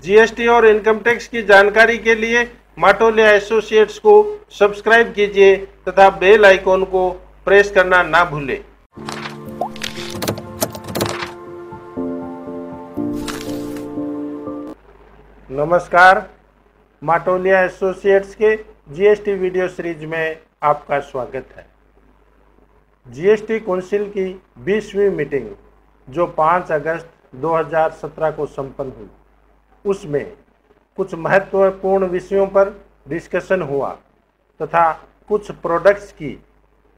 GST और income tax की जानकारी के लिए माटोलिया एसोसिएट्स को सब्सक्राइब कीजिए तथा बेल आइकॉन को प्रेस करना ना भूलें। नमस्कार, माटोलिया एसोसिएट्स के जीएसटी वीडियो सीरीज में आपका स्वागत है। जीएसटी काउंसिल की 20वीं मीटिंग जो 5 अगस्त 2017 को संपन्न हुई, उसमें कुछ महत्वपूर्ण विषयों पर डिस्कशन हुआ तथा कुछ प्रोडक्ट्स की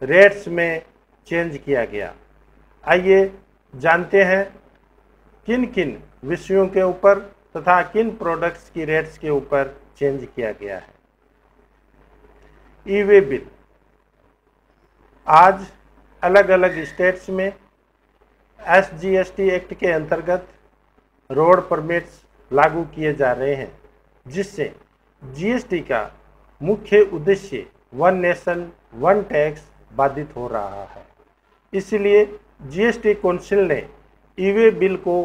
रेट्स में चेंज किया गया। आइए जानते हैं किन किन विषयों के ऊपर तथा किन प्रोडक्ट्स की रेट्स के ऊपर चेंज किया गया है। ई वे बिल आज अलग अलग स्टेट्स में SGST एक्ट के अंतर्गत रोड परमिट्स लागू किए जा रहे हैं, जिससे जीएसटी का मुख्य उद्देश्य वन नेशन वन टैक्स बाधित हो रहा है। इसलिए जीएसटी काउंसिल ने ई वे बिल को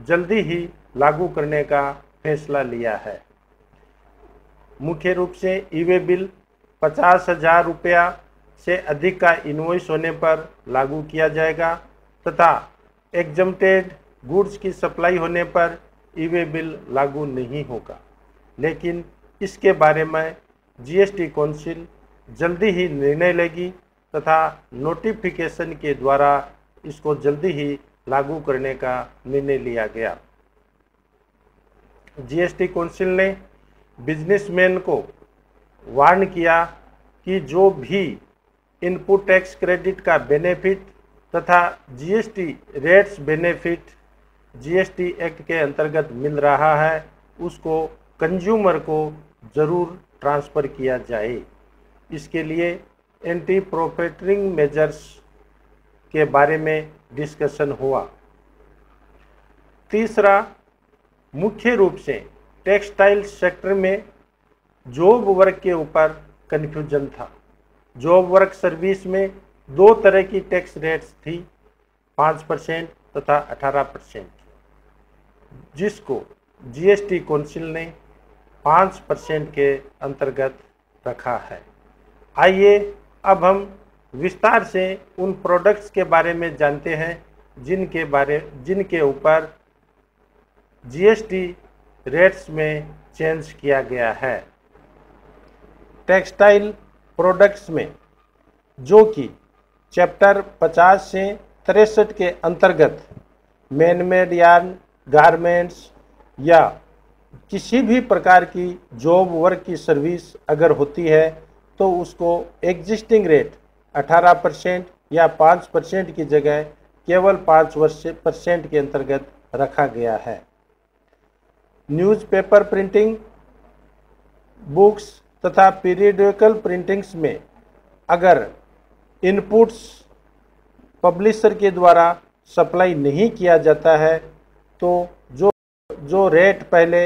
जल्दी ही लागू करने का फैसला लिया है। मुख्य रूप से ई वे बिल 50,000 रुपया से अधिक का इनवॉइस होने पर लागू किया जाएगा तथा एग्जम्प्टेड गुड्स की सप्लाई होने पर ई वे बिल लागू नहीं होगा। लेकिन इसके बारे में जीएसटी काउंसिल जल्दी ही निर्णय लेगी तथा नोटिफिकेशन के द्वारा इसको जल्दी ही लागू करने का निर्णय लिया गया। जीएसटी काउंसिल ने बिजनेसमैन को वार्न किया कि जो भी इनपुट टैक्स क्रेडिट का बेनिफिट तथा GST rates benefit GST act के अंतर्गत मिल रहा है, उसको कंज्यूमर को ज़रूर ट्रांसफ़र किया जाए। इसके लिए एंटी प्रॉफिटिंग मेजर्स के बारे में डिस्कशन हुआ। तीसरा, मुख्य रूप से टेक्सटाइल सेक्टर में जॉब वर्क के ऊपर कन्फ्यूजन था। जॉब वर्क सर्विस में 2 तरह की टैक्स रेट्स थी, 5% तथा 18%, जिसको जीएसटी काउंसिल ने 5% के अंतर्गत रखा है। आइए अब हम विस्तार से उन प्रोडक्ट्स के बारे में जानते हैं जिनके ऊपर जीएसटी रेट्स में चेंज किया गया है। टेक्सटाइल प्रोडक्ट्स में जो कि चैप्टर 50 से 63 के अंतर्गत मैनमेड यार्न, गारमेंट्स या किसी भी प्रकार की जॉब वर्क की सर्विस अगर होती है तो उसको एग्जिस्टिंग रेट 18% या 5% की जगह केवल 5% के अंतर्गत रखा गया है। न्यूज़पेपर प्रिंटिंग, बुक्स तथा पीरियडिकल प्रिंटिंग्स में अगर इनपुट्स पब्लिशर के द्वारा सप्लाई नहीं किया जाता है तो जो रेट पहले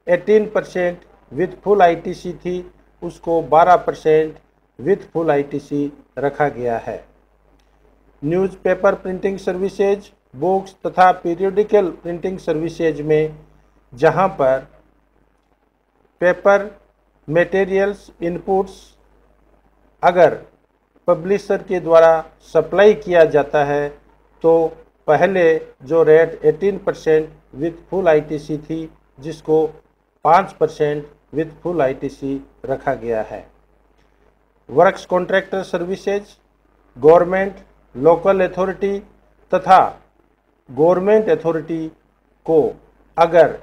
18% विथ फुल आईटीसी थी, उसको 12% विथ फुल आईटीसी रखा गया है। न्यूज़पेपर प्रिंटिंग सर्विसेज, बुक्स तथा पीरियडिकल प्रिंटिंग सर्विसेज में जहां पर पेपर मटेरियल्स इनपुट्स अगर पब्लिशर के द्वारा सप्लाई किया जाता है तो पहले जो रेट 18% विथ फुल आईटीसी थी, जिसको 5% विथ फुल आईटीसी रखा गया है। Works contractor services, government, local authority तथा गवर्नमेंट अथॉरिटी को अगर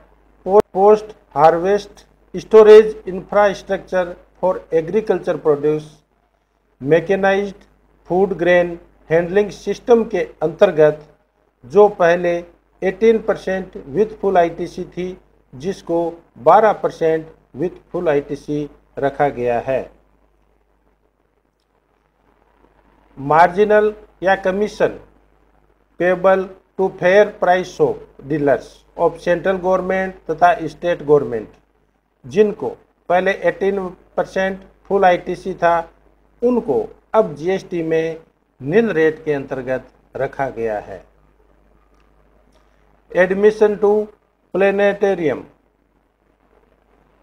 post harvest storage infrastructure for agriculture produce, mechanised food grain handling system के अंतर्गत जो पहले 18% विथ फुल आईटीसी थी, जिसको 12% विथ फुल आईटीसी रखा गया है। मार्जिनल या commission payable to fair price shop dealers of central government तथा स्टेट गवर्नमेंट, जिनको पहले 18% फुल आईटीसी था, उनको अब जीएसटी में निल रेट के अंतर्गत रखा गया है। एडमिशन टू प्लेनेटेरियम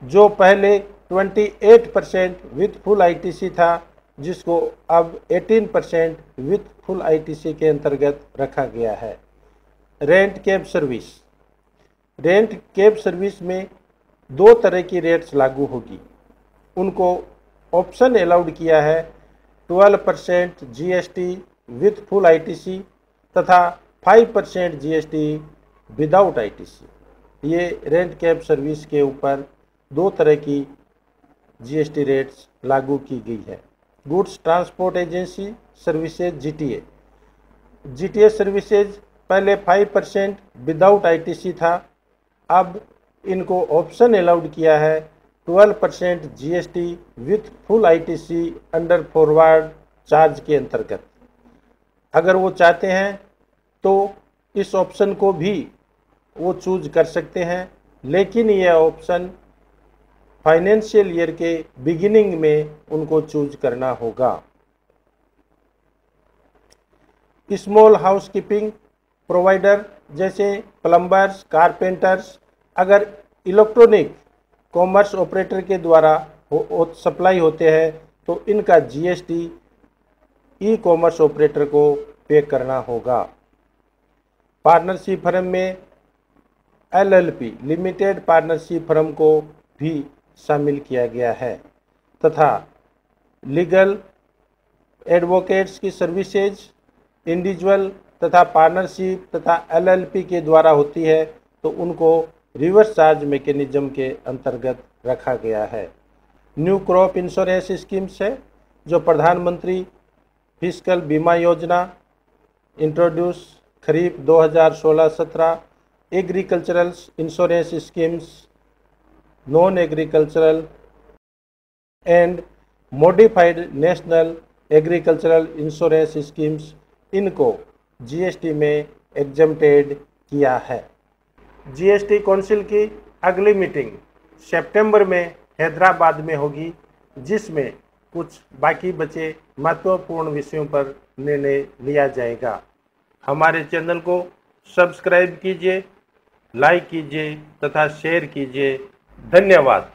जो पहले 28% विथ फुल आईटीसी था, जिसको अब 18% विथ फुल आईटीसी के अंतर्गत रखा गया है। Rent cab service. Rent cab service में दो तरह की रेट्स लागू होगी। उनको ऑप्शन अलाउड किया है 12% जीएसटी विथ फुल आईटीसी तथा 5% जीएसटी विदाउट आईटीसी। ये रेंट कैब सर्विस के ऊपर दो तरह की जीएसटी रेट्स लागू की गई है। Goods transport agency services GTA services पहले 5% विदाउट आईटीसी था, अब इनको ऑप्शन अलाउड किया है 12% GST with full ITC under forward charge के अंतर्गत। अगर वो चाहते हैं तो इस ऑप्शन को भी वो चूज कर सकते हैं, लेकिन यह ऑप्शन फाइनेंशियल ईयर के बिगिनिंग में उनको चूज करना होगा। स्मॉल हाउसकीपिंग प्रोवाइडर जैसे प्लम्बर्स, कारपेंटर्स अगर इलेक्ट्रॉनिक कॉमर्स ऑपरेटर के द्वारा सप्लाई होते हैं तो इनका जीएसटी ई कॉमर्स ऑपरेटर को पे करना होगा। पार्टनरशिप फर्म में एलएलपी लिमिटेड पार्टनरशिप फर्म को भी शामिल किया गया है तथा लीगल एडवोकेट्स की सर्विसेज इंडिविजुअल तथा पार्टनरशिप तथा एलएलपी के द्वारा होती है तो उनको रिवर्स चार्ज मैकेनिज्म के अंतर्गत रखा गया है। न्यू क्रॉप इंश्योरेंस स्कीम्स है जो प्रधानमंत्री फिस्कल बीमा योजना introduce kharif 2016-17, agricultural insurance schemes, non agricultural and modified national agricultural insurance schemes, इनको जीएसटी में एग्जम्प्टेड किया है। जीएसटी काउंसिल की अगली मीटिंग सितंबर में हैदराबाद में होगी, जिसमें कुछ बाकी बचे महत्वपूर्ण विषयों पर निर्णय लिया जाएगा। हमारे चैनल को सब्सक्राइब कीजिए, लाइक कीजिए तथा शेयर कीजिए। धन्यवाद।